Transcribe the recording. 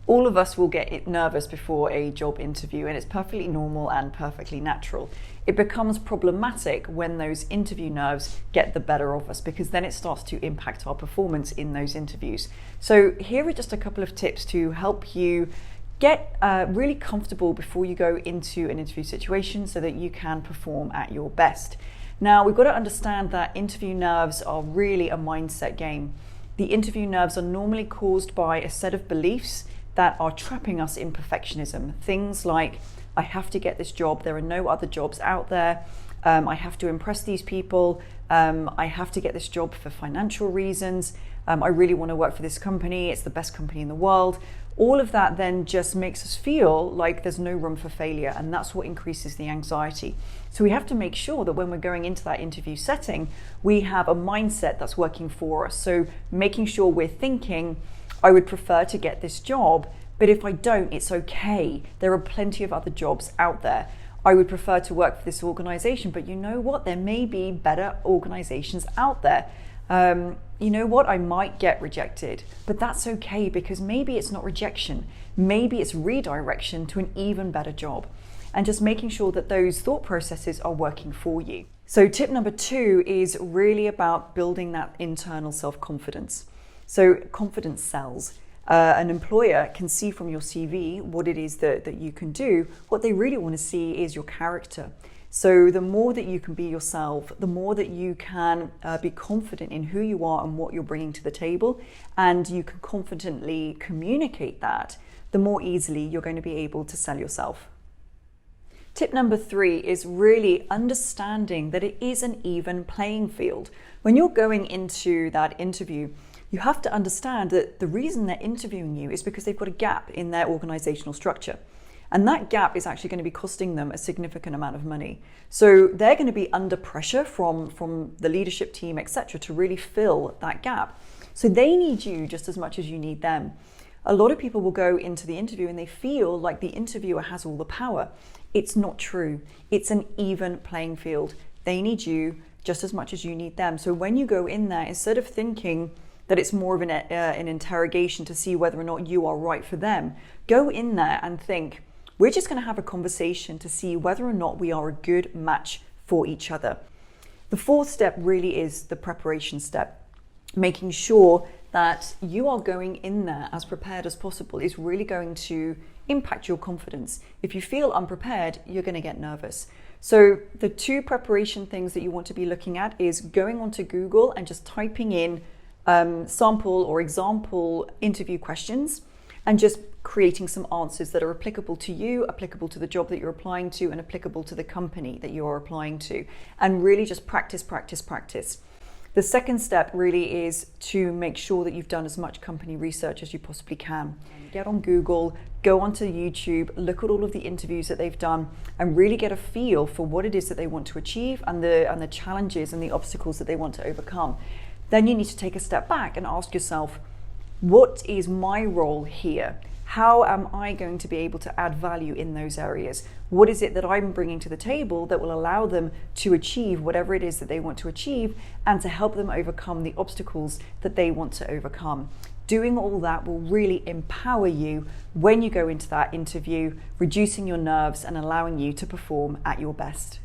All of us will get nervous before a job interview, and it's perfectly normal and perfectly natural. It becomes problematic when those interview nerves get the better of us, because then it starts to impact our performance in those interviews. So here are just a couple of tips to help you get really comfortable before you go into an interview situation so that you can perform at your best. Now, we've got to understand that interview nerves are really a mindset game. The interview nerves are normally caused by a set of beliefs that are trapping us in perfectionism. Things like, I have to get this job, there are no other jobs out there, I have to impress these people, I have to get this job for financial reasons, I really want to work for this company, it's the best company in the world. All of that then just makes us feel like there's no room for failure, and that's what increases the anxiety. So we have to make sure that when we're going into that interview setting, we have a mindset that's working for us. So making sure we're thinking, I would prefer to get this job, but if I don't, it's okay. There are plenty of other jobs out there. I would prefer to work for this organization, but you know what? There may be better organizations out there. You know what? I might get rejected, but that's okay, because maybe it's not rejection. Maybe it's redirection to an even better job. And just making sure that those thought processes are working for you. So tip number 2 is really about building that internal self-confidence. So confidence sells. An employer can see from your CV what it is that you can do. What they really want to see is your character. So the more that you can be yourself, the more that you can be confident in who you are and what you're bringing to the table, and you can confidently communicate that, the more easily you're going to be able to sell yourself. Tip number 3 is really understanding that it is an even playing field. When you're going into that interview, you have to understand that the reason they're interviewing you is because they've got a gap in their organizational structure. And that gap is actually going to be costing them a significant amount of money. So they're going to be under pressure from the leadership team, etc., to really fill that gap. So they need you just as much as you need them. A lot of people will go into the interview and they feel like the interviewer has all the power. It's not true. It's an even playing field. They need you just as much as you need them. So when you go in there, instead of thinking that it's more of an interrogation to see whether or not you are right for them, go in there and think, we're just going to have a conversation to see whether or not we are a good match for each other. The 4th step really is the preparation step. Making sure that you are going in there as prepared as possible is really going to impact your confidence. If you feel unprepared, you're going to get nervous. So the 2 preparation things that you want to be looking at is going onto Google and just typing in sample or example interview questions, and just creating some answers that are applicable to you, applicable to the job that you're applying to, and applicable to the company that you are applying to. And really just practice, practice, practice. The 2nd step really is to make sure that you've done as much company research as you possibly can. Get on Google, go onto YouTube, look at all of the interviews that they've done, and really get a feel for what it is that they want to achieve and the challenges and the obstacles that they want to overcome. Then you need to take a step back and ask yourself, what is my role here? How am I going to be able to add value in those areas? What is it that I'm bringing to the table that will allow them to achieve whatever it is that they want to achieve, and to help them overcome the obstacles that they want to overcome? Doing all that will really empower you when you go into that interview, reducing your nerves and allowing you to perform at your best.